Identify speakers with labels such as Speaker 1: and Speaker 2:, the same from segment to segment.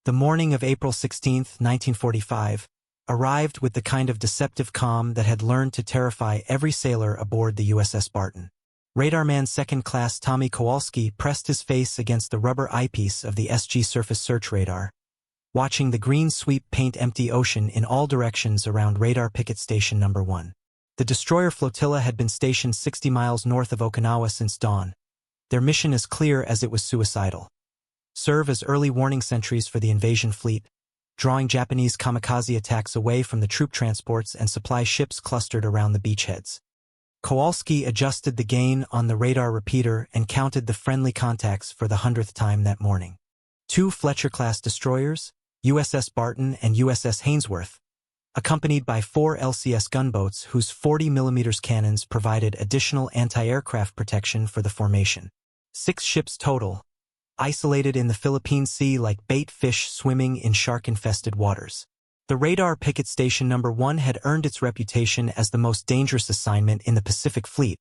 Speaker 1: The morning of April 16, 1945, arrived with the kind of deceptive calm that had learned to terrify every sailor aboard the USS Barton. Radarman second-class Tommy Kowalski pressed his face against the rubber eyepiece of the SG surface search radar, watching the green sweep paint empty ocean in all directions around Radar Picket Station No. 1. The destroyer flotilla had been stationed 60 miles north of Okinawa since dawn. Their mission as clear as it was suicidal. Serve as early warning sentries for the invasion fleet, drawing Japanese kamikaze attacks away from the troop transports and supply ships clustered around the beachheads. Kowalski adjusted the gain on the radar repeater and counted the friendly contacts for the 100th time that morning. 2 Fletcher-class destroyers, USS Barton and USS Hainsworth, accompanied by 4 LCS gunboats whose 40mm cannons provided additional anti-aircraft protection for the formation. 6 ships total, isolated in the Philippine Sea like bait fish swimming in shark-infested waters. The Radar Picket Station No. 1 had earned its reputation as the most dangerous assignment in the Pacific Fleet,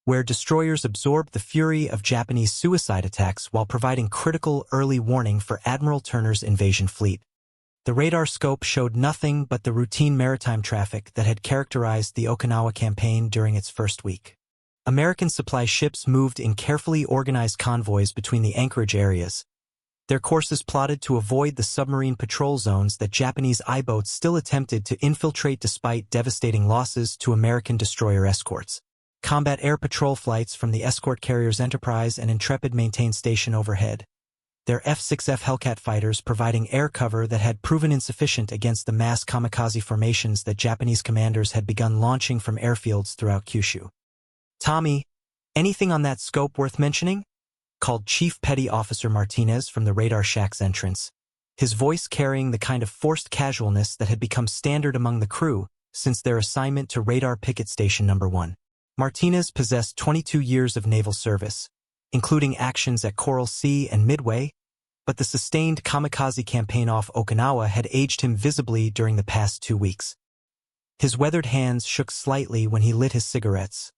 Speaker 1: where destroyers absorbed the fury of Japanese suicide attacks while providing critical early warning for Admiral Turner's invasion fleet. The radar scope showed nothing but the routine maritime traffic that had characterized the Okinawa campaign during its first week. American supply ships moved in carefully organized convoys between the anchorage areas, their courses plotted to avoid the submarine patrol zones that Japanese I-boats still attempted to infiltrate despite devastating losses to American destroyer escorts. Combat air patrol flights from the escort carriers Enterprise and Intrepid maintained station overhead, their F-6F Hellcat fighters providing air cover that had proven insufficient against the mass kamikaze formations that Japanese commanders had begun launching from airfields throughout Kyushu. "Tommy, anything on that scope worth mentioning?" called Chief Petty Officer Martinez from the radar shack's entrance, his voice carrying the kind of forced casualness that had become standard among the crew since their assignment to Radar Picket Station No. 1. Martinez possessed 22 years of naval service, including actions at Coral Sea and Midway, but the sustained kamikaze campaign off Okinawa had aged him visibly during the past 2 weeks. His weathered hands shook slightly when he lit his cigarettes,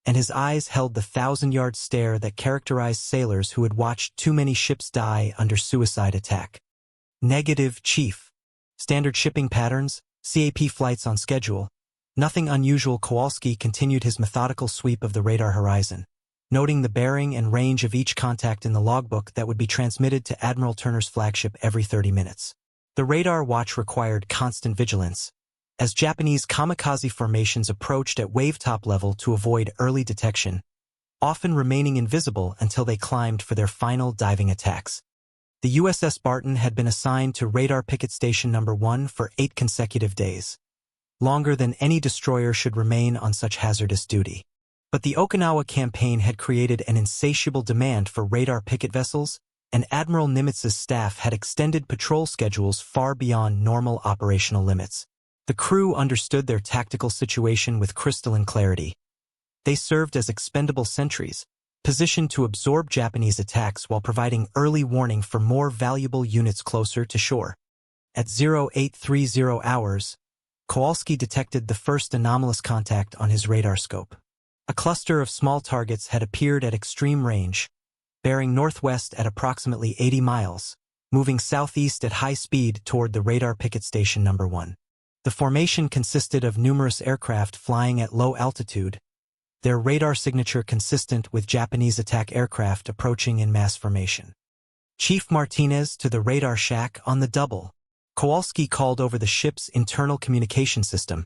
Speaker 1: and his eyes held the 1,000-yard stare that characterized sailors who had watched too many ships die under suicide attack. Negative, Chief. Standard shipping patterns, CAP flights on schedule. Nothing unusual. Kowalski continued his methodical sweep of the radar horizon, noting the bearing and range of each contact in the logbook that would be transmitted to Admiral Turner's flagship every 30 minutes. The radar watch required constant vigilance, as Japanese kamikaze formations approached at wave-top level to avoid early detection, often remaining invisible until they climbed for their final diving attacks. The USS Barton had been assigned to Radar Picket Station No. 1 for 8 consecutive days, longer than any destroyer should remain on such hazardous duty. But the Okinawa campaign had created an insatiable demand for radar picket vessels, and Admiral Nimitz's staff had extended patrol schedules far beyond normal operational limits. The crew understood their tactical situation with crystalline clarity. They served as expendable sentries, positioned to absorb Japanese attacks while providing early warning for more valuable units closer to shore. At 0830 hours, Kowalski detected the first anomalous contact on his radar scope. A cluster of small targets had appeared at extreme range, bearing northwest at approximately 80 miles, moving southeast at high speed toward the Radar Picket Station No. 1. The formation consisted of numerous aircraft flying at low altitude, their radar signature consistent with Japanese attack aircraft approaching in mass formation. "Chief Martinez to the radar shack on the double," Kowalski called over the ship's internal communication system,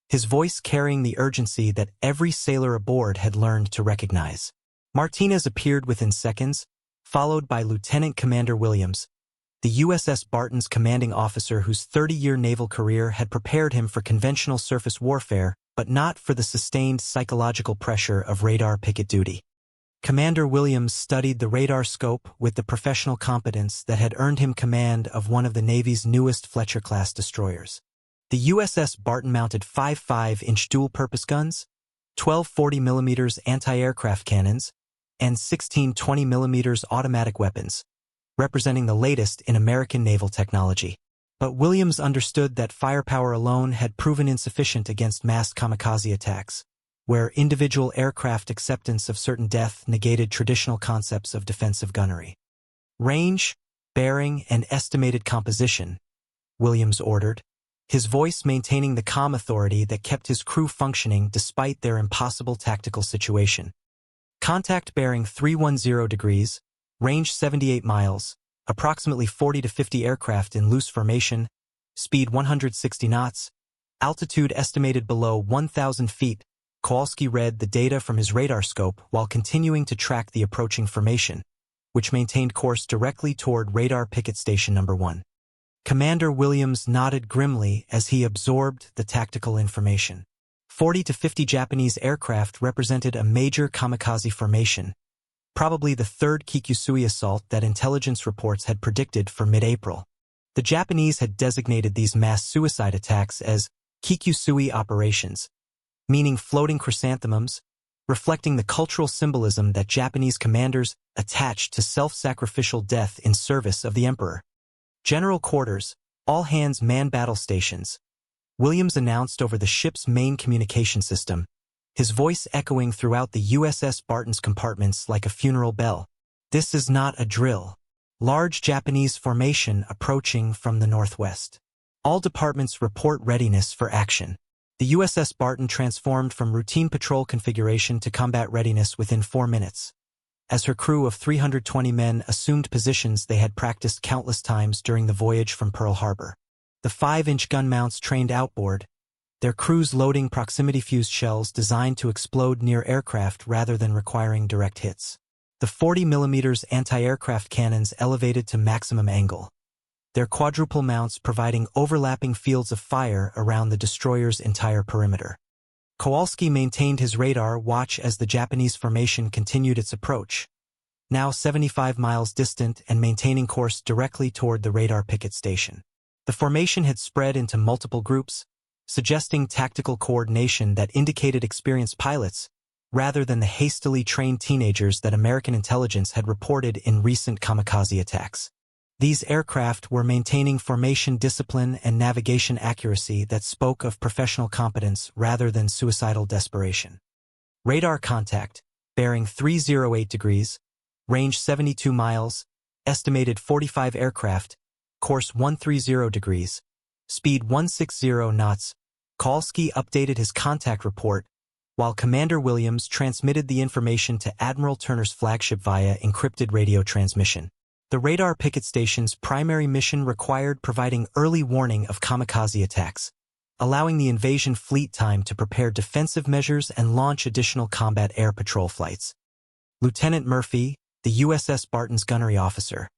Speaker 1: his voice carrying the urgency that every sailor aboard had learned to recognize. Martinez appeared within seconds, followed by Lieutenant Commander Williams, the USS Barton's commanding officer whose 30-year naval career had prepared him for conventional surface warfare, but not for the sustained psychological pressure of radar picket duty. Commander Williams studied the radar scope with the professional competence that had earned him command of one of the Navy's newest Fletcher-class destroyers. The USS Barton mounted 5 5-inch dual-purpose guns, 12 40mm anti-aircraft cannons, and 16 20mm automatic weapons, representing the latest in American naval technology. But Williams understood that firepower alone had proven insufficient against mass kamikaze attacks, where individual aircraft acceptance of certain death negated traditional concepts of defensive gunnery. Range? bearing, and estimated composition," Williams ordered, his voice maintaining the calm authority that kept his crew functioning despite their impossible tactical situation. "Contact bearing 310 degrees, range 78 miles, approximately 40 to 50 aircraft in loose formation, speed 160 knots, altitude estimated below 1,000 feet." Kowalski read the data from his radar scope while continuing to track the approaching formation, which maintained course directly toward Radar Picket Station Number 1. Commander Williams nodded grimly as he absorbed the tactical information. 40 to 50 Japanese aircraft represented a major kamikaze formation, probably the third Kikusui assault that intelligence reports had predicted for mid-April. The Japanese had designated these mass suicide attacks as Kikusui operations, meaning floating chrysanthemums, reflecting the cultural symbolism that Japanese commanders attached to self-sacrificial death in service of the emperor. "General quarters, all hands man battle stations," Williams announced over the ship's main communication system, his voice echoing throughout the USS Barton's compartments like a funeral bell. "This is not a drill. Large Japanese formation approaching from the northwest. All departments report readiness for action." The USS Barton transformed from routine patrol configuration to combat readiness within 4 minutes, as her crew of 320 men assumed positions they had practiced countless times during the voyage from Pearl Harbor. The 5-inch gun mounts trained outboard, their crews loading proximity-fused shells designed to explode near aircraft rather than requiring direct hits. The 40mm anti-aircraft cannons elevated to maximum angle, their quadruple mounts providing overlapping fields of fire around the destroyer's entire perimeter. Kowalski maintained his radar watch as the Japanese formation continued its approach, now 75 miles distant and maintaining course directly toward the radar picket station. The formation had spread into multiple groups, suggesting tactical coordination that indicated experienced pilots, rather than the hastily trained teenagers that American intelligence had reported in recent kamikaze attacks. These aircraft were maintaining formation discipline and navigation accuracy that spoke of professional competence rather than suicidal desperation. "Radar contact, bearing 308 degrees, range 72 miles, estimated 45 aircraft, course 130 degrees, speed 160 knots." Kowalski updated his contact report, while Commander Williams transmitted the information to Admiral Turner's flagship via encrypted radio transmission. The radar picket station's primary mission required providing early warning of kamikaze attacks, allowing the invasion fleet time to prepare defensive measures and launch additional combat air patrol flights. Lieutenant Murphy, the USS Barton's gunnery officer,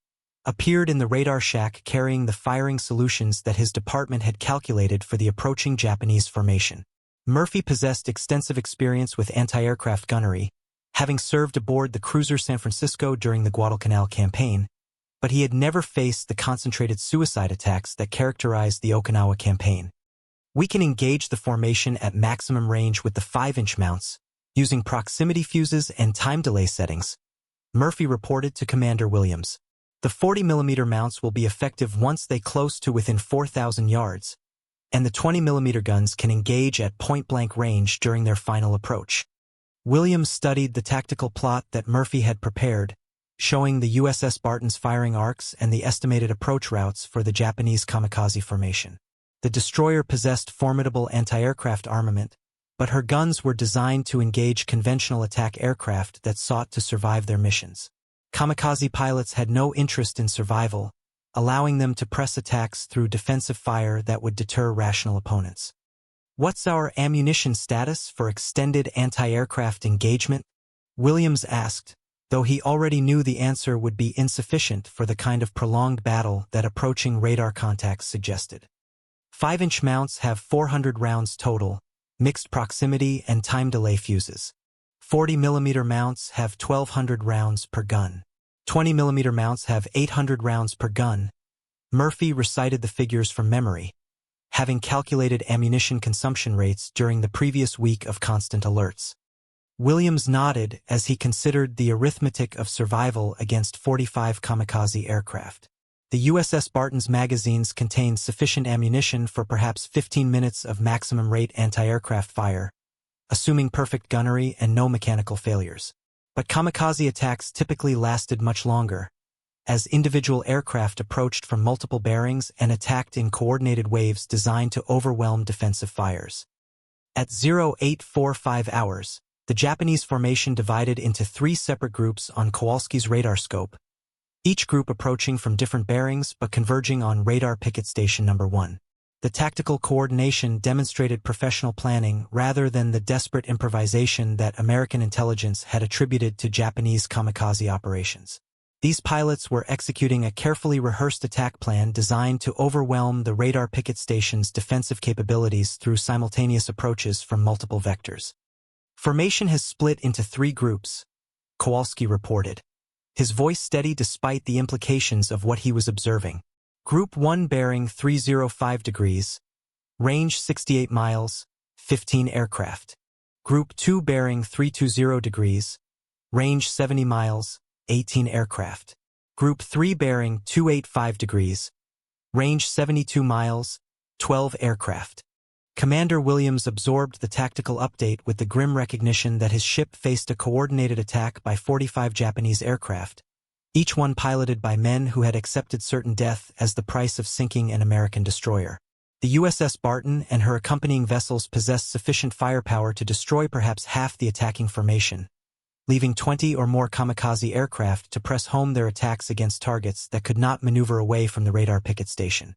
Speaker 1: appeared in the radar shack carrying the firing solutions that his department had calculated for the approaching Japanese formation. Murphy possessed extensive experience with anti-aircraft gunnery, having served aboard the cruiser San Francisco during the Guadalcanal campaign, but he had never faced the concentrated suicide attacks that characterized the Okinawa campaign. "We can engage the formation at maximum range with the 5-inch mounts, using proximity fuses and time delay settings," Murphy reported to Commander Williams. "The 40mm mounts will be effective once they close to within 4,000 yards, and the 20mm guns can engage at point-blank range during their final approach." Williams studied the tactical plot that Murphy had prepared, showing the USS Barton's firing arcs and the estimated approach routes for the Japanese kamikaze formation. The destroyer possessed formidable anti-aircraft armament, but her guns were designed to engage conventional attack aircraft that sought to survive their missions. Kamikaze pilots had no interest in survival, allowing them to press attacks through defensive fire that would deter rational opponents. "What's our ammunition status for extended anti-aircraft engagement?" Williams asked, though he already knew the answer would be insufficient for the kind of prolonged battle that approaching radar contacts suggested. 5-inch mounts have 400 rounds total, mixed proximity and time delay fuses. 40mm mounts have 1,200 rounds per gun. 20mm mounts have 800 rounds per gun. Murphy recited the figures from memory, having calculated ammunition consumption rates during the previous week of constant alerts. Williams nodded as he considered the arithmetic of survival against 45 kamikaze aircraft. The USS Barton's magazines contained sufficient ammunition for perhaps 15 minutes of maximum rate anti-aircraft fire, assuming perfect gunnery and no mechanical failures. But kamikaze attacks typically lasted much longer, as individual aircraft approached from multiple bearings and attacked in coordinated waves designed to overwhelm defensive fires. At 0845 hours, the Japanese formation divided into 3 separate groups on Kowalski's radar scope, each group approaching from different bearings but converging on radar picket station number 1. The tactical coordination demonstrated professional planning rather than the desperate improvisation that American intelligence had attributed to Japanese kamikaze operations. These pilots were executing a carefully rehearsed attack plan designed to overwhelm the radar picket station's defensive capabilities through simultaneous approaches from multiple vectors. Formation has split into 3 groups, Kowalski reported, his voice steady despite the implications of what he was observing. Group 1 bearing 305 degrees, range 68 miles, 15 aircraft. Group 2 bearing 320 degrees, range 70 miles, 18 aircraft. Group 3 bearing 285 degrees, range 72 miles, 12 aircraft. Commander Williams absorbed the tactical update with the grim recognition that his ship faced a coordinated attack by 45 Japanese aircraft, each one piloted by men who had accepted certain death as the price of sinking an American destroyer. The USS Barton and her accompanying vessels possessed sufficient firepower to destroy perhaps half the attacking formation, leaving 20 or more kamikaze aircraft to press home their attacks against targets that could not maneuver away from the radar picket station.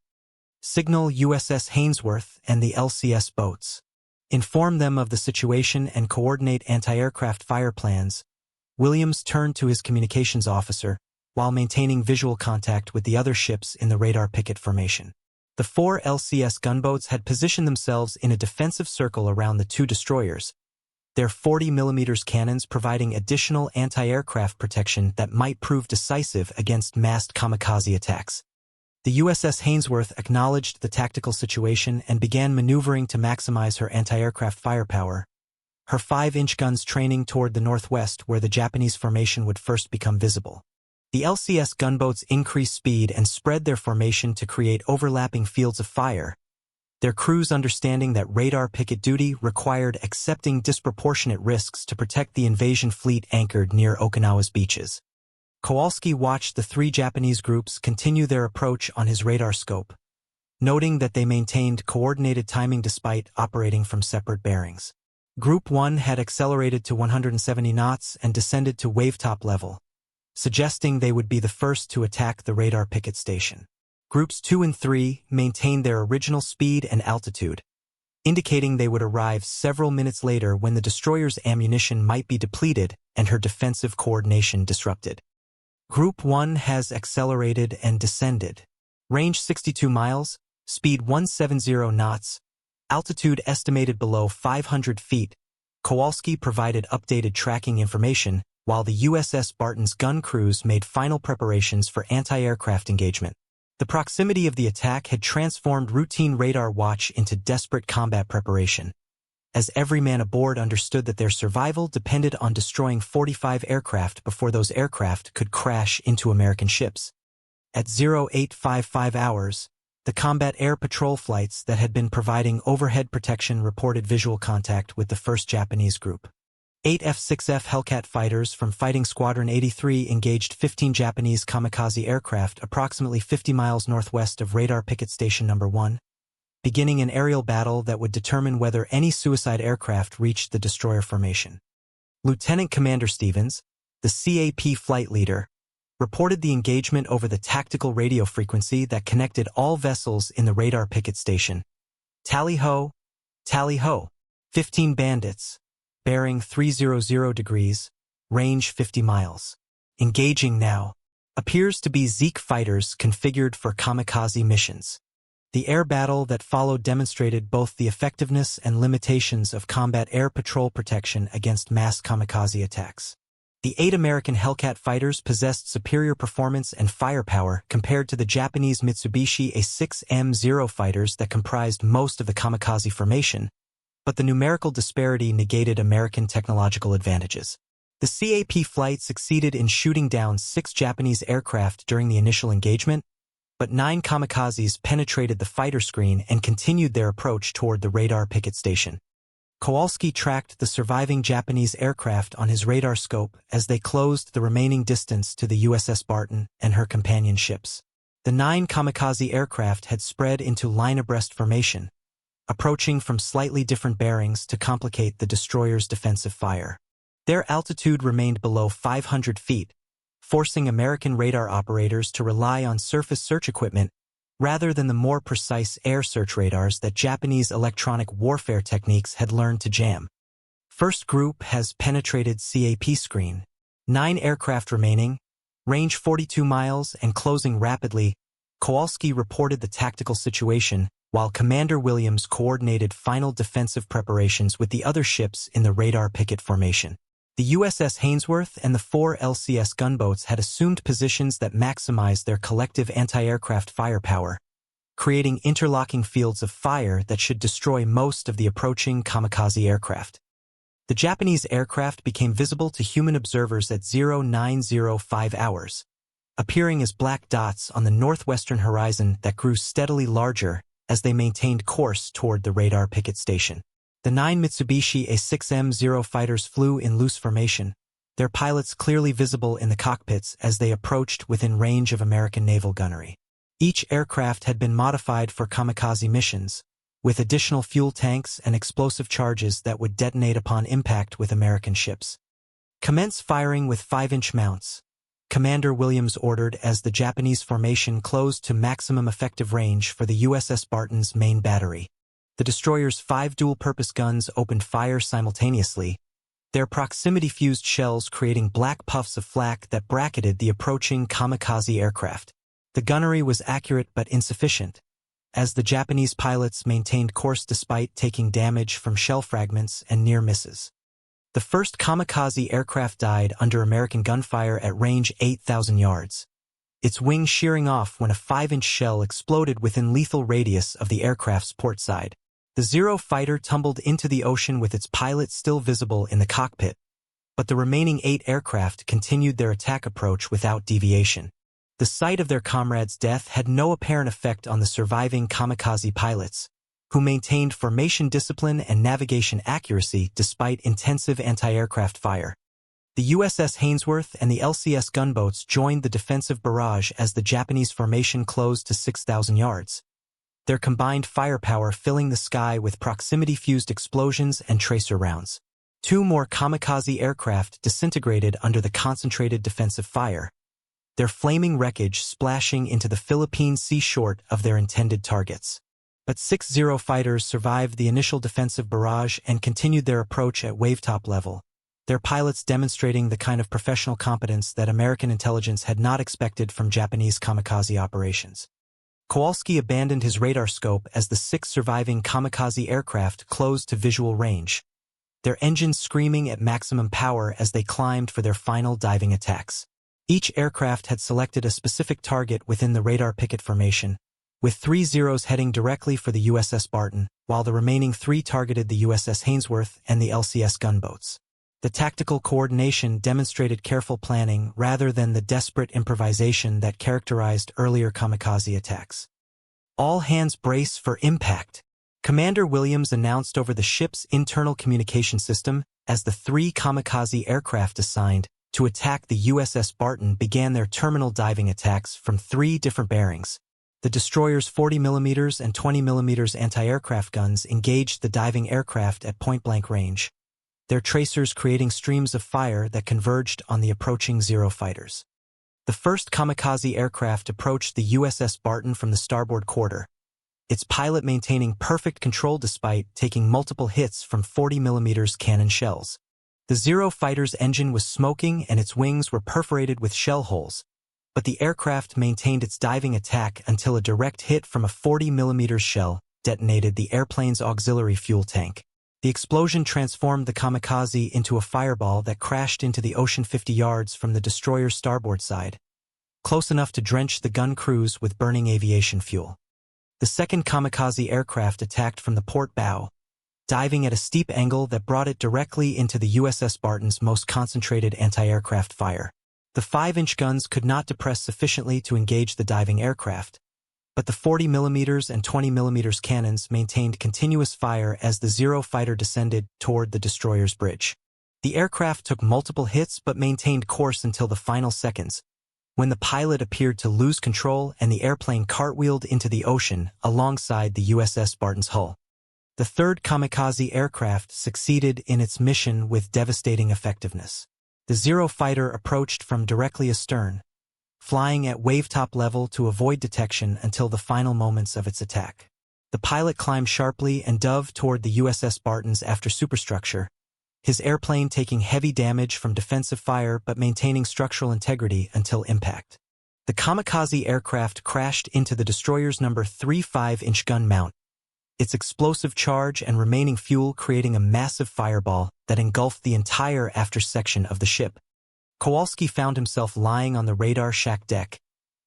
Speaker 1: Signal USS Hainsworth and the LCS boats. Inform them of the situation and coordinate anti-aircraft fire plans. Williams turned to his communications officer, while maintaining visual contact with the other ships in the radar picket formation. The 4 LCS gunboats had positioned themselves in a defensive circle around the 2 destroyers, their 40mm cannons providing additional anti-aircraft protection that might prove decisive against massed kamikaze attacks. The USS Hainsworth acknowledged the tactical situation and began maneuvering to maximize her anti-aircraft firepower, her 5-inch guns training toward the northwest where the Japanese formation would first become visible. The LCS gunboats increased speed and spread their formation to create overlapping fields of fire, their crews understanding that radar picket duty required accepting disproportionate risks to protect the invasion fleet anchored near Okinawa's beaches. Kowalski watched the 3 Japanese groups continue their approach on his radar scope, noting that they maintained coordinated timing despite operating from separate bearings. Group 1 had accelerated to 170 knots and descended to wavetop level, suggesting they would be the first to attack the radar picket station. Groups 2 and 3 maintained their original speed and altitude, indicating they would arrive several minutes later when the destroyer's ammunition might be depleted and her defensive coordination disrupted. Group 1 has accelerated and descended. Range 62 miles, speed 170 knots, altitude estimated below 500 feet. Kowalski provided updated tracking information, while the USS Barton's gun crews made final preparations for anti-aircraft engagement. The proximity of the attack had transformed routine radar watch into desperate combat preparation, as every man aboard understood that their survival depended on destroying 45 aircraft before those aircraft could crash into American ships. At 0855 hours, the combat air patrol flights that had been providing overhead protection reported visual contact with the 1st Japanese group. 8 F-6F Hellcat fighters from Fighting Squadron 83 engaged 15 Japanese kamikaze aircraft approximately 50 miles northwest of radar picket station number 1, beginning an aerial battle that would determine whether any suicide aircraft reached the destroyer formation. Lieutenant Commander Stevens, the CAP flight leader, reported the engagement over the tactical radio frequency that connected all vessels in the radar picket station. Tally-ho, 15 bandits, bearing 300 degrees, range 50 miles. Engaging now. Appears to be Zeke fighters configured for kamikaze missions. The air battle that followed demonstrated both the effectiveness and limitations of combat air patrol protection against mass kamikaze attacks. The 8 American Hellcat fighters possessed superior performance and firepower compared to the Japanese Mitsubishi A6M0 fighters that comprised most of the kamikaze formation, but the numerical disparity negated American technological advantages. The CAP flight succeeded in shooting down 6 Japanese aircraft during the initial engagement, but 9 kamikazes penetrated the fighter screen and continued their approach toward the radar picket station. Kowalski tracked the surviving Japanese aircraft on his radar scope as they closed the remaining distance to the USS Barton and her companion ships. The 9 kamikaze aircraft had spread into line-abreast formation, approaching from slightly different bearings to complicate the destroyer's defensive fire. Their altitude remained below 500 feet, forcing American radar operators to rely on surface search equipment rather than the more precise air search radars that Japanese electronic warfare techniques had learned to jam. First group has penetrated CAP screen. 9 aircraft remaining, range 42 miles and closing rapidly. Kowalski reported the tactical situation, while Commander Williams coordinated final defensive preparations with the other ships in the radar picket formation. The USS Hainsworth and the 4 LCS gunboats had assumed positions that maximized their collective anti-aircraft firepower, creating interlocking fields of fire that should destroy most of the approaching kamikaze aircraft. The Japanese aircraft became visible to human observers at 0905 hours, appearing as black dots on the northwestern horizon that grew steadily larger as they maintained course toward the radar picket station. The 9 Mitsubishi A6M0 fighters flew in loose formation, their pilots clearly visible in the cockpits as they approached within range of American naval gunnery. Each aircraft had been modified for kamikaze missions, with additional fuel tanks and explosive charges that would detonate upon impact with American ships. Commence firing with 5-inch mounts, Commander Williams ordered as the Japanese formation closed to maximum effective range for the USS Barton's main battery. The destroyer's 5 dual-purpose guns opened fire simultaneously, their proximity-fused shells creating black puffs of flak that bracketed the approaching kamikaze aircraft. The gunnery was accurate but insufficient, as the Japanese pilots maintained course despite taking damage from shell fragments and near misses. The first kamikaze aircraft died under American gunfire at range 8,000 yards, its wing shearing off when a 5-inch shell exploded within lethal radius of the aircraft's port side. The Zero fighter tumbled into the ocean with its pilot still visible in the cockpit, but the remaining 8 aircraft continued their attack approach without deviation. The sight of their comrade's death had no apparent effect on the surviving kamikaze pilots, who maintained formation discipline and navigation accuracy despite intensive anti-aircraft fire. The USS Hainsworth and the LCS gunboats joined the defensive barrage as the Japanese formation closed to 6,000 yards, their combined firepower filling the sky with proximity-fused explosions and tracer rounds. 2 more kamikaze aircraft disintegrated under the concentrated defensive fire, their flaming wreckage splashing into the Philippine Sea short of their intended targets. But 6 Zero fighters survived the initial defensive barrage and continued their approach at wavetop level, their pilots demonstrating the kind of professional competence that American intelligence had not expected from Japanese kamikaze operations. Kowalski abandoned his radar scope as the 6 surviving kamikaze aircraft closed to visual range, their engines screaming at maximum power as they climbed for their final diving attacks. Each aircraft had selected a specific target within the radar picket formation, with 3 Zeros heading directly for the USS Barton, while the remaining 3 targeted the USS Hainsworth and the LCS gunboats. The tactical coordination demonstrated careful planning rather than the desperate improvisation that characterized earlier kamikaze attacks. All hands brace for impact, Commander Williams announced over the ship's internal communication system as the 3 kamikaze aircraft assigned to attack the USS Barton began their terminal diving attacks from 3 different bearings. The destroyer's 40mm and 20mm anti-aircraft guns engaged the diving aircraft at point-blank range, their tracers creating streams of fire that converged on the approaching Zero fighters. The first kamikaze aircraft approached the USS Barton from the starboard quarter, its pilot maintaining perfect control despite taking multiple hits from 40mm cannon shells. The Zero fighter's engine was smoking and its wings were perforated with shell holes, but the aircraft maintained its diving attack until a direct hit from a 40mm shell detonated the airplane's auxiliary fuel tank. The explosion transformed the kamikaze into a fireball that crashed into the ocean 50 yards from the destroyer's starboard side, close enough to drench the gun crews with burning aviation fuel. The second kamikaze aircraft attacked from the port bow, diving at a steep angle that brought it directly into the USS Barton's most concentrated anti-aircraft fire. The 5-inch guns could not depress sufficiently to engage the diving aircraft, but the 40mm and 20mm cannons maintained continuous fire as the Zero fighter descended toward the destroyer's bridge. The aircraft took multiple hits but maintained course until the final seconds, when the pilot appeared to lose control and the airplane cartwheeled into the ocean alongside the USS Barton's hull. The third Kamikaze aircraft succeeded in its mission with devastating effectiveness. The Zero fighter approached from directly astern, flying at wavetop level to avoid detection until the final moments of its attack. The pilot climbed sharply and dove toward the USS Barton's after superstructure, his airplane taking heavy damage from defensive fire but maintaining structural integrity until impact. The Kamikaze aircraft crashed into the destroyer's number 3 5-inch gun mount, its explosive charge and remaining fuel creating a massive fireball that engulfed the entire after section of the ship. Kowalski found himself lying on the radar shack deck,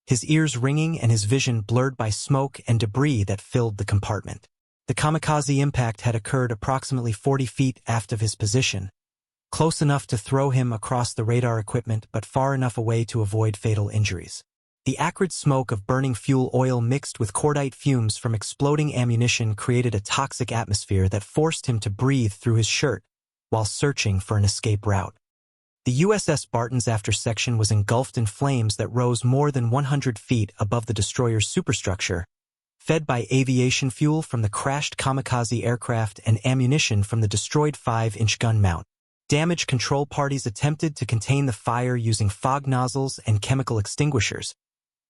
Speaker 1: his ears ringing and his vision blurred by smoke and debris that filled the compartment. The Kamikaze impact had occurred approximately 40 feet aft of his position, close enough to throw him across the radar equipment but far enough away to avoid fatal injuries. The acrid smoke of burning fuel oil mixed with cordite fumes from exploding ammunition created a toxic atmosphere that forced him to breathe through his shirt while searching for an escape route. The USS Barton's after section was engulfed in flames that rose more than 100 feet above the destroyer's superstructure, fed by aviation fuel from the crashed Kamikaze aircraft and ammunition from the destroyed 5-inch gun mount. Damage control parties attempted to contain the fire using fog nozzles and chemical extinguishers,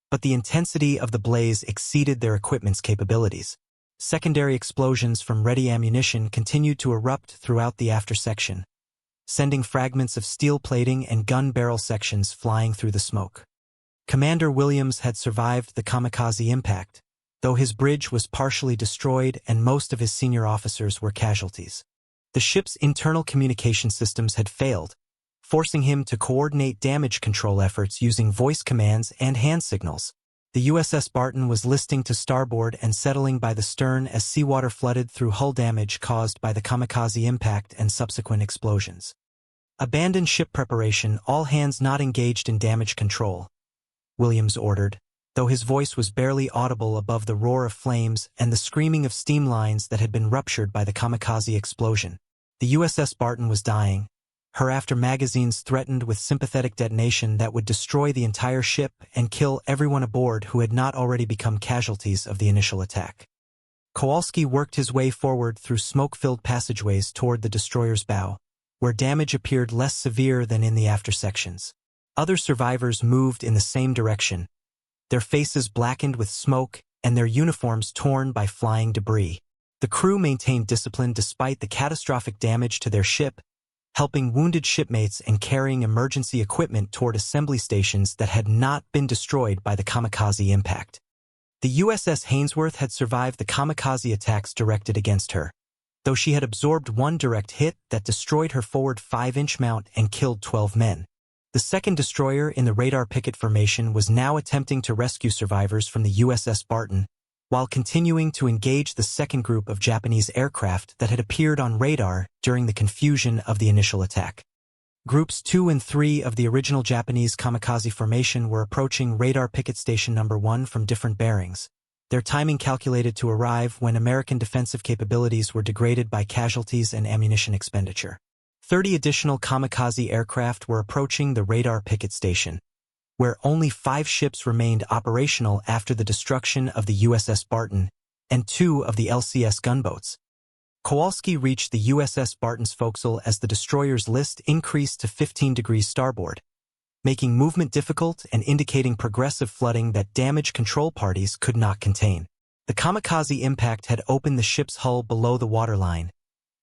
Speaker 1: but the intensity of the blaze exceeded their equipment's capabilities. Secondary explosions from ready ammunition continued to erupt throughout the after section, sending fragments of steel plating and gun barrel sections flying through the smoke. Commander Williams had survived the Kamikaze impact, though his bridge was partially destroyed and most of his senior officers were casualties. The ship's internal communication systems had failed, forcing him to coordinate damage control efforts using voice commands and hand signals. The USS Barton was listing to starboard and settling by the stern as seawater flooded through hull damage caused by the Kamikaze impact and subsequent explosions. Abandon ship preparation, all hands not engaged in damage control, Williams ordered, though his voice was barely audible above the roar of flames and the screaming of steam lines that had been ruptured by the Kamikaze explosion. The USS Barton was dying, her after magazines threatened with sympathetic detonation that would destroy the entire ship and kill everyone aboard who had not already become casualties of the initial attack. Kowalski worked his way forward through smoke-filled passageways toward the destroyer's bow, where damage appeared less severe than in the after sections. Other survivors moved in the same direction, their faces blackened with smoke and their uniforms torn by flying debris. The crew maintained discipline despite the catastrophic damage to their ship, helping wounded shipmates and carrying emergency equipment toward assembly stations that had not been destroyed by the Kamikaze impact. The USS Hainsworth had survived the Kamikaze attacks directed against her, though she had absorbed one direct hit that destroyed her forward 5-inch mount and killed 12 men. The second destroyer in the radar Picket formation was now attempting to rescue survivors from the USS Barton, while continuing to engage the second group of Japanese aircraft that had appeared on radar during the confusion of the initial attack. Groups 2 and 3 of the original Japanese Kamikaze formation were approaching radar Picket Station number 1 from different bearings, their timing calculated to arrive when American defensive capabilities were degraded by casualties and ammunition expenditure. 30 additional Kamikaze aircraft were approaching the radar Picket Station, where only 5 ships remained operational after the destruction of the USS Barton and 2 of the LCS gunboats. Kowalski reached the USS Barton's forecastle as the destroyer's list increased to 15 degrees starboard, making movement difficult and indicating progressive flooding that damage control parties could not contain. The Kamikaze impact had opened the ship's hull below the waterline,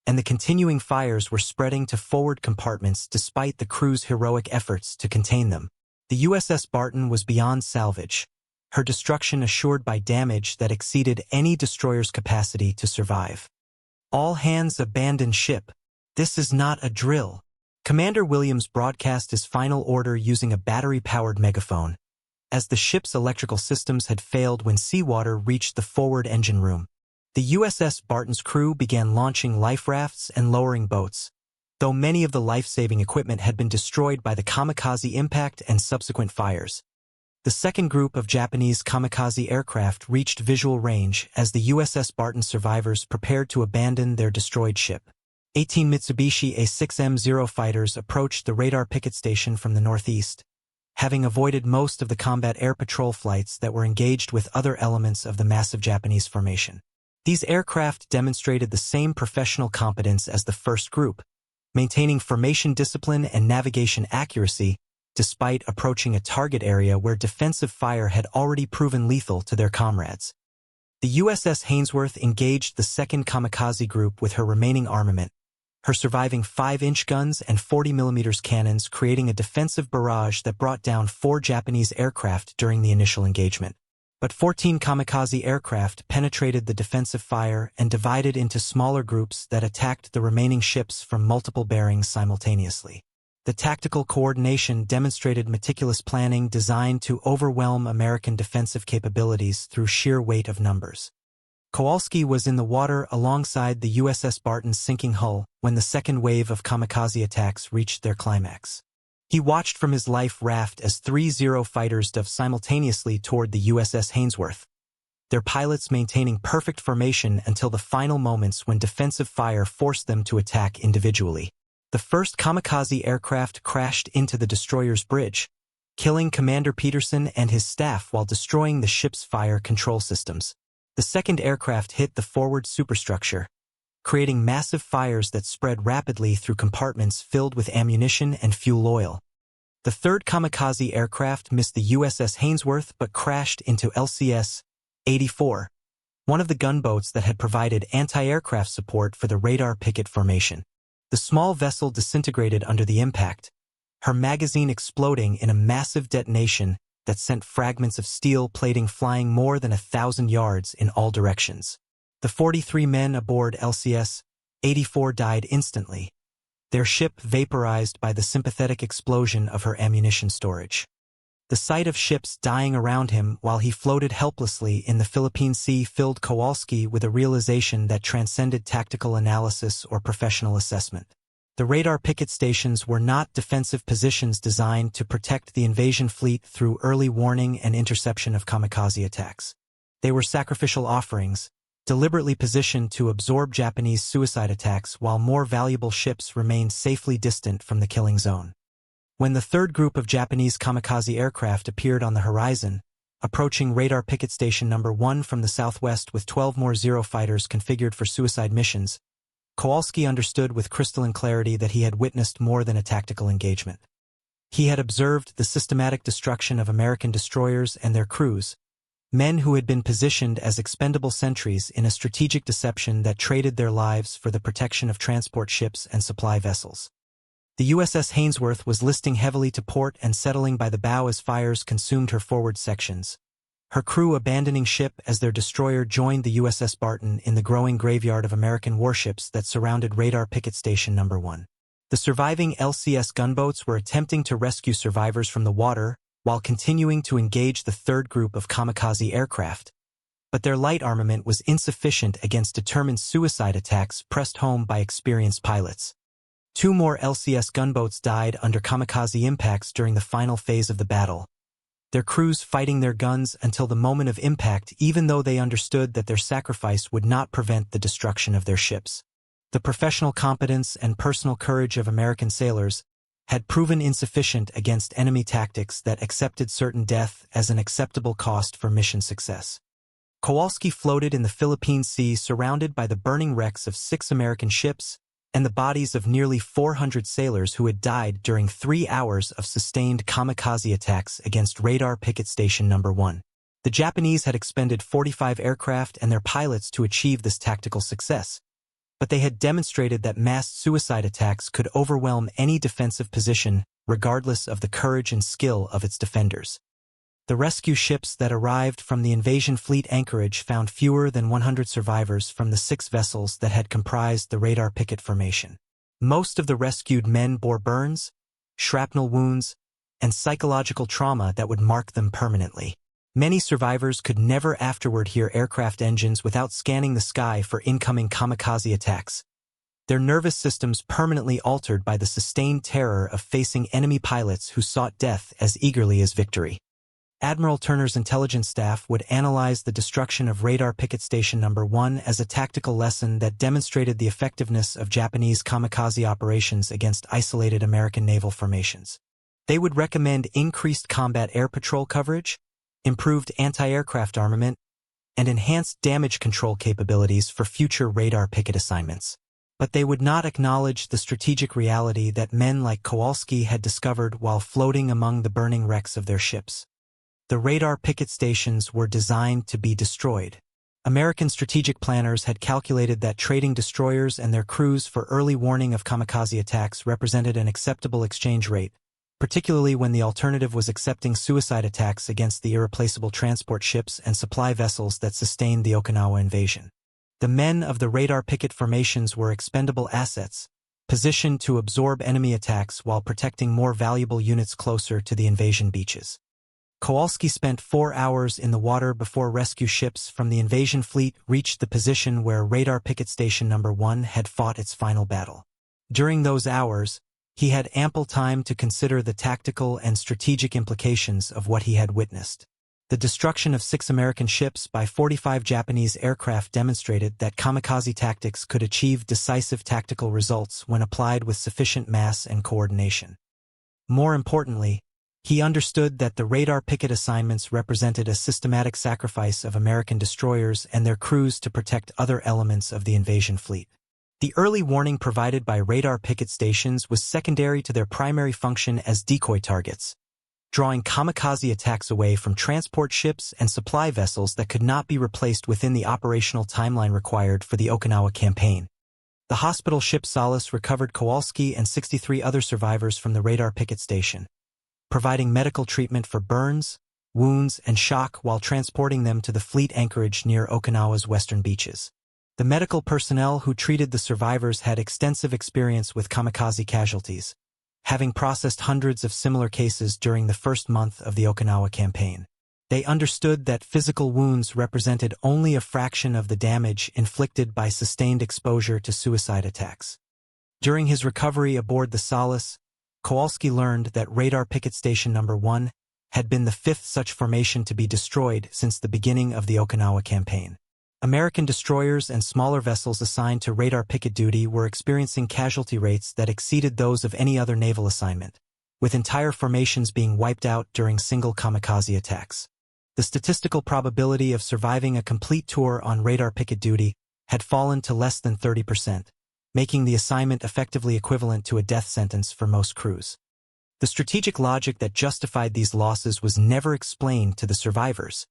Speaker 1: and the continuing fires were spreading to forward compartments despite the crew's heroic efforts to contain them. The USS Barton was beyond salvage, her destruction assured by damage that exceeded any destroyer's capacity to survive. All hands abandon ship. This is not a drill. Commander Williams broadcast his final order using a battery-powered megaphone, as the ship's electrical systems had failed when seawater reached the forward engine room. The USS Barton's crew began launching life rafts and lowering boats, though many of the life-saving equipment had been destroyed by the Kamikaze impact and subsequent fires. The second group of Japanese kamikaze aircraft reached visual range as the USS Barton survivors prepared to abandon their destroyed ship. 18 Mitsubishi A6M0 fighters approached the radar picket station from the northeast, having avoided most of the combat air patrol flights that were engaged with other elements of the massive Japanese formation. These aircraft demonstrated the same professional competence as the first group, maintaining formation discipline and navigation accuracy despite approaching a target area where defensive fire had already proven lethal to their comrades. The USS Hainsworth engaged the second kamikaze group with her remaining armament, her surviving 5-inch guns and 40mm cannons creating a defensive barrage that brought down 4 Japanese aircraft during the initial engagement. But 14 kamikaze aircraft penetrated the defensive fire and divided into smaller groups that attacked the remaining ships from multiple bearings simultaneously. The tactical coordination demonstrated meticulous planning designed to overwhelm American defensive capabilities through sheer weight of numbers. Kowalski was in the water alongside the USS Barton's sinking hull when the second wave of kamikaze attacks reached their climax. He watched from his life raft as 3 Zero fighters dove simultaneously toward the USS Hainsworth, their pilots maintaining perfect formation until the final moments when defensive fire forced them to attack individually. The first kamikaze aircraft crashed into the destroyer's bridge, killing Commander Peterson and his staff while destroying the ship's fire control systems. The second aircraft hit the forward superstructure, creating massive fires that spread rapidly through compartments filled with ammunition and fuel oil. The third kamikaze aircraft missed the USS Hainsworth but crashed into LCS-84, one of the gunboats that had provided anti-aircraft support for the radar picket formation. The small vessel disintegrated under the impact, her magazine exploding in a massive detonation that sent fragments of steel plating flying more than 1,000 yards in all directions. The 43 men aboard LCS-84 died instantly, their ship vaporized by the sympathetic explosion of her ammunition storage. The sight of ships dying around him while he floated helplessly in the Philippine Sea filled Kowalski with a realization that transcended tactical analysis or professional assessment. The radar picket stations were not defensive positions designed to protect the invasion fleet through early warning and interception of kamikaze attacks. They were sacrificial offerings, deliberately positioned to absorb Japanese suicide attacks while more valuable ships remained safely distant from the killing zone. When the third group of Japanese kamikaze aircraft appeared on the horizon, approaching radar picket station number 1 from the southwest with 12 more Zero fighters configured for suicide missions, Kowalski understood with crystalline clarity that he had witnessed more than a tactical engagement. He had observed the systematic destruction of American destroyers and their crews, men who had been positioned as expendable sentries in a strategic deception that traded their lives for the protection of transport ships and supply vessels. The USS Hainsworth was listing heavily to port and settling by the bow as fires consumed her forward sections, her crew abandoning ship as their destroyer joined the USS Barton in the growing graveyard of American warships that surrounded radar picket station number 1. The surviving LCS gunboats were attempting to rescue survivors from the water while continuing to engage the third group of kamikaze aircraft, but their light armament was insufficient against determined suicide attacks pressed home by experienced pilots. 2 more LCS gunboats died under kamikaze impacts during the final phase of the battle, their crews fighting their guns until the moment of impact even though they understood that their sacrifice would not prevent the destruction of their ships. The professional competence and personal courage of American sailors had proven insufficient against enemy tactics that accepted certain death as an acceptable cost for mission success. Kowalski floated in the Philippine Sea surrounded by the burning wrecks of 6 American ships and the bodies of nearly 400 sailors who had died during 3 hours of sustained kamikaze attacks against radar picket station number 1. The Japanese had expended 45 aircraft and their pilots to achieve this tactical success, but they had demonstrated that mass suicide attacks could overwhelm any defensive position regardless of the courage and skill of its defenders. The rescue ships that arrived from the invasion fleet anchorage found fewer than 100 survivors from the 6 vessels that had comprised the radar picket formation. Most of the rescued men bore burns, shrapnel wounds, and psychological trauma that would mark them permanently. Many survivors could never afterward hear aircraft engines without scanning the sky for incoming kamikaze attacks, their nervous systems permanently altered by the sustained terror of facing enemy pilots who sought death as eagerly as victory. Admiral Turner's intelligence staff would analyze the destruction of Radar Picket Station Number 1 as a tactical lesson that demonstrated the effectiveness of Japanese kamikaze operations against isolated American naval formations. They would recommend increased combat air patrol coverage, improved anti-aircraft armament, and enhanced damage control capabilities for future radar picket assignments. But they would not acknowledge the strategic reality that men like Kowalski had discovered while floating among the burning wrecks of their ships. The radar picket stations were designed to be destroyed. American strategic planners had calculated that trading destroyers and their crews for early warning of kamikaze attacks represented an acceptable exchange rate, particularly when the alternative was accepting suicide attacks against the irreplaceable transport ships and supply vessels that sustained the Okinawa invasion. The men of the radar picket formations were expendable assets, positioned to absorb enemy attacks while protecting more valuable units closer to the invasion beaches. Kowalski spent 4 hours in the water before rescue ships from the invasion fleet reached the position where Radar Picket Station Number 1 had fought its final battle. During those hours, he had ample time to consider the tactical and strategic implications of what he had witnessed. The destruction of 6 American ships by 45 Japanese aircraft demonstrated that kamikaze tactics could achieve decisive tactical results when applied with sufficient mass and coordination. More importantly, he understood that the radar picket assignments represented a systematic sacrifice of American destroyers and their crews to protect other elements of the invasion fleet. The early warning provided by radar picket stations was secondary to their primary function as decoy targets, drawing kamikaze attacks away from transport ships and supply vessels that could not be replaced within the operational timeline required for the Okinawa campaign. The hospital ship Solace recovered Kowalski and 63 other survivors from the radar picket station, providing medical treatment for burns, wounds, and shock while transporting them to the fleet anchorage near Okinawa's western beaches. The medical personnel who treated the survivors had extensive experience with kamikaze casualties, having processed hundreds of similar cases during the first month of the Okinawa campaign. They understood that physical wounds represented only a fraction of the damage inflicted by sustained exposure to suicide attacks. During his recovery aboard the Solace, Kowalski learned that Radar Picket Station Number 1 had been the 5th such formation to be destroyed since the beginning of the Okinawa campaign. American destroyers and smaller vessels assigned to radar picket duty were experiencing casualty rates that exceeded those of any other naval assignment, with entire formations being wiped out during single kamikaze attacks. The statistical probability of surviving a complete tour on radar picket duty had fallen to less than 30%, making the assignment effectively equivalent to a death sentence for most crews. The strategic logic that justified these losses was never explained to the survivors,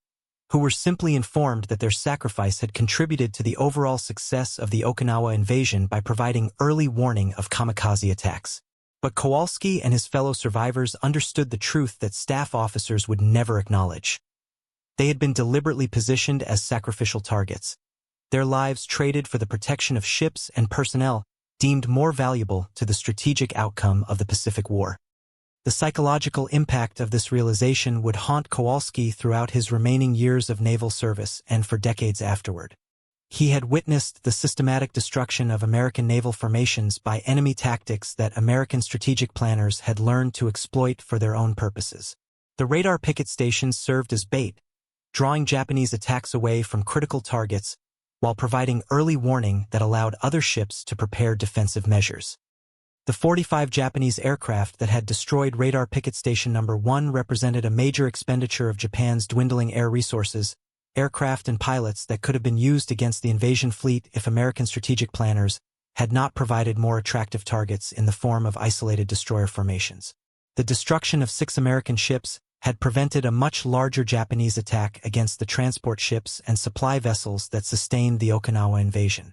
Speaker 1: who were simply informed that their sacrifice had contributed to the overall success of the Okinawa invasion by providing early warning of kamikaze attacks. But Kowalski and his fellow survivors understood the truth that staff officers would never acknowledge. They had been deliberately positioned as sacrificial targets, their lives traded for the protection of ships and personnel deemed more valuable to the strategic outcome of the Pacific War. The psychological impact of this realization would haunt Kowalski throughout his remaining years of naval service and for decades afterward. He had witnessed the systematic destruction of American naval formations by enemy tactics that American strategic planners had learned to exploit for their own purposes. The radar picket stations served as bait, drawing Japanese attacks away from critical targets while providing early warning that allowed other ships to prepare defensive measures. The 45 Japanese aircraft that had destroyed Radar Picket Station Number 1 represented a major expenditure of Japan's dwindling air resources, aircraft and pilots that could have been used against the invasion fleet if American strategic planners had not provided more attractive targets in the form of isolated destroyer formations. The destruction of 6 American ships had prevented a much larger Japanese attack against the transport ships and supply vessels that sustained the Okinawa invasion.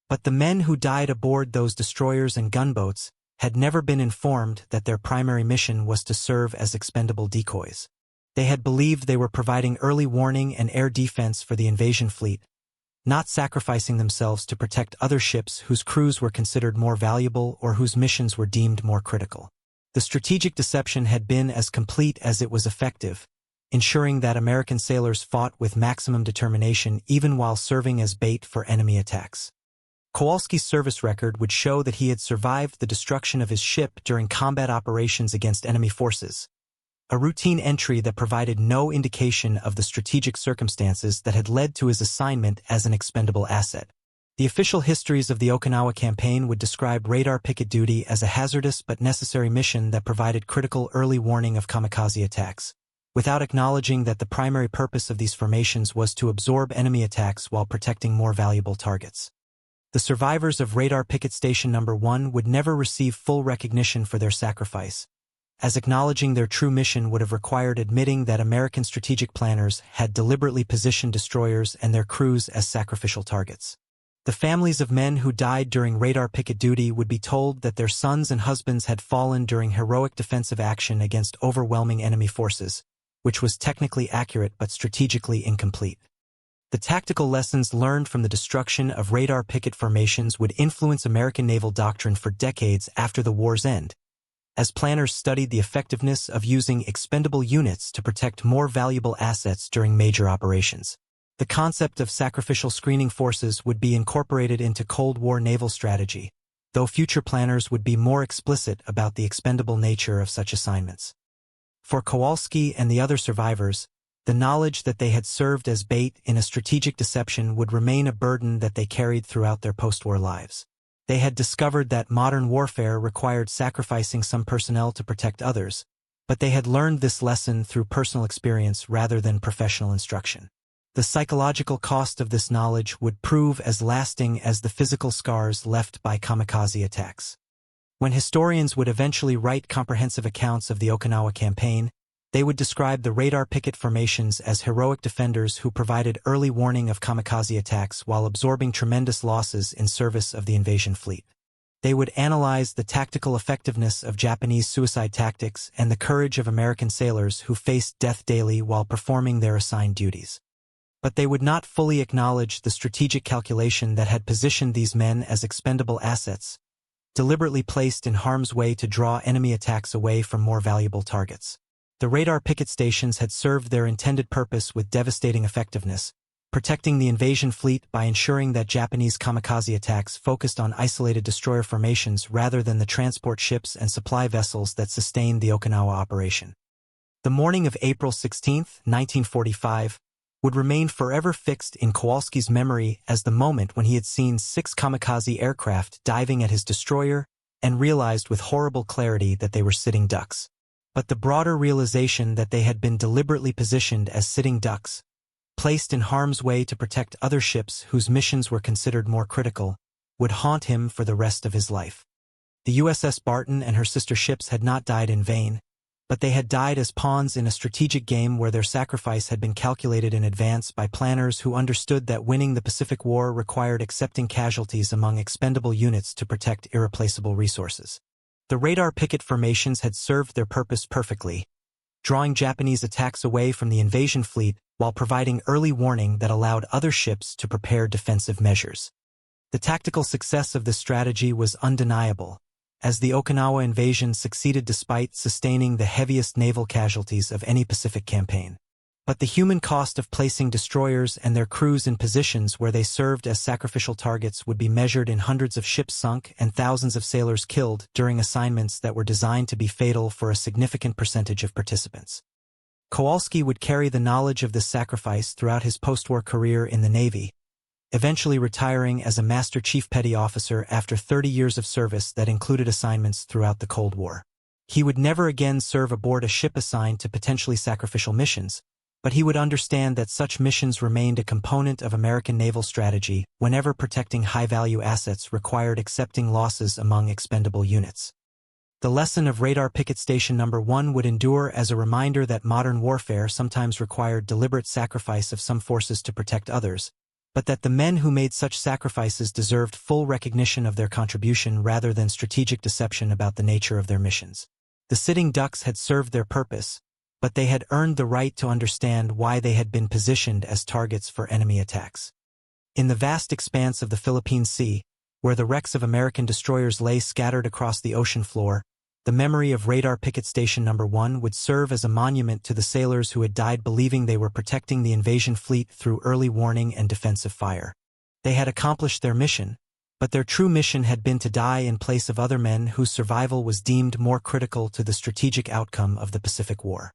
Speaker 1: But the men who died aboard those destroyers and gunboats had never been informed that their primary mission was to serve as expendable decoys. They had believed they were providing early warning and air defense for the invasion fleet, not sacrificing themselves to protect other ships whose crews were considered more valuable or whose missions were deemed more critical. The strategic deception had been as complete as it was effective, ensuring that American sailors fought with maximum determination even while serving as bait for enemy attacks. Kowalski's service record would show that he had survived the destruction of his ship during combat operations against enemy forces, a routine entry that provided no indication of the strategic circumstances that had led to his assignment as an expendable asset. The official histories of the Okinawa campaign would describe radar picket duty as a hazardous but necessary mission that provided critical early warning of kamikaze attacks, without acknowledging that the primary purpose of these formations was to absorb enemy attacks while protecting more valuable targets. The survivors of Radar Picket Station No. 1 would never receive full recognition for their sacrifice, as acknowledging their true mission would have required admitting that American strategic planners had deliberately positioned destroyers and their crews as sacrificial targets. The families of men who died during radar picket duty would be told that their sons and husbands had fallen during heroic defensive action against overwhelming enemy forces, which was technically accurate but strategically incomplete. The tactical lessons learned from the destruction of radar picket formations would influence American naval doctrine for decades after the war's end, as planners studied the effectiveness of using expendable units to protect more valuable assets during major operations. The concept of sacrificial screening forces would be incorporated into Cold War naval strategy, though future planners would be more explicit about the expendable nature of such assignments. For Kowalski and the other survivors, the knowledge that they had served as bait in a strategic deception would remain a burden that they carried throughout their post-war lives. They had discovered that modern warfare required sacrificing some personnel to protect others, but they had learned this lesson through personal experience rather than professional instruction. The psychological cost of this knowledge would prove as lasting as the physical scars left by kamikaze attacks. When historians would eventually write comprehensive accounts of the Okinawa campaign, they would describe the radar picket formations as heroic defenders who provided early warning of kamikaze attacks while absorbing tremendous losses in service of the invasion fleet. They would analyze the tactical effectiveness of Japanese suicide tactics and the courage of American sailors who faced death daily while performing their assigned duties. But they would not fully acknowledge the strategic calculation that had positioned these men as expendable assets, deliberately placed in harm's way to draw enemy attacks away from more valuable targets. The radar picket stations had served their intended purpose with devastating effectiveness, protecting the invasion fleet by ensuring that Japanese kamikaze attacks focused on isolated destroyer formations rather than the transport ships and supply vessels that sustained the Okinawa operation. The morning of April 16, 1945, would remain forever fixed in Kowalski's memory as the moment when he had seen 6 kamikaze aircraft diving at his destroyer and realized with horrible clarity that they were sitting ducks. But the broader realization that they had been deliberately positioned as sitting ducks, placed in harm's way to protect other ships whose missions were considered more critical, would haunt him for the rest of his life. The USS Barton and her sister ships had not died in vain, but they had died as pawns in a strategic game where their sacrifice had been calculated in advance by planners who understood that winning the Pacific War required accepting casualties among expendable units to protect irreplaceable resources. The radar picket formations had served their purpose perfectly, drawing Japanese attacks away from the invasion fleet while providing early warning that allowed other ships to prepare defensive measures. The tactical success of this strategy was undeniable, as the Okinawa invasion succeeded despite sustaining the heaviest naval casualties of any Pacific campaign. But the human cost of placing destroyers and their crews in positions where they served as sacrificial targets would be measured in hundreds of ships sunk and thousands of sailors killed during assignments that were designed to be fatal for a significant percentage of participants. Kowalski would carry the knowledge of this sacrifice throughout his post-war career in the Navy, eventually retiring as a Master Chief Petty Officer after 30 years of service that included assignments throughout the Cold War. He would never again serve aboard a ship assigned to potentially sacrificial missions, but he would understand that such missions remained a component of American naval strategy whenever protecting high-value assets required accepting losses among expendable units. The lesson of Radar Picket Station No. 1 would endure as a reminder that modern warfare sometimes required deliberate sacrifice of some forces to protect others, but that the men who made such sacrifices deserved full recognition of their contribution rather than strategic deception about the nature of their missions. The sitting ducks had served their purpose, but they had earned the right to understand why they had been positioned as targets for enemy attacks. In the vast expanse of the Philippine Sea, where the wrecks of American destroyers lay scattered across the ocean floor, the memory of Radar Picket Station No. 1 would serve as a monument to the sailors who had died believing they were protecting the invasion fleet through early warning and defensive fire. They had accomplished their mission, but their true mission had been to die in place of other men whose survival was deemed more critical to the strategic outcome of the Pacific War.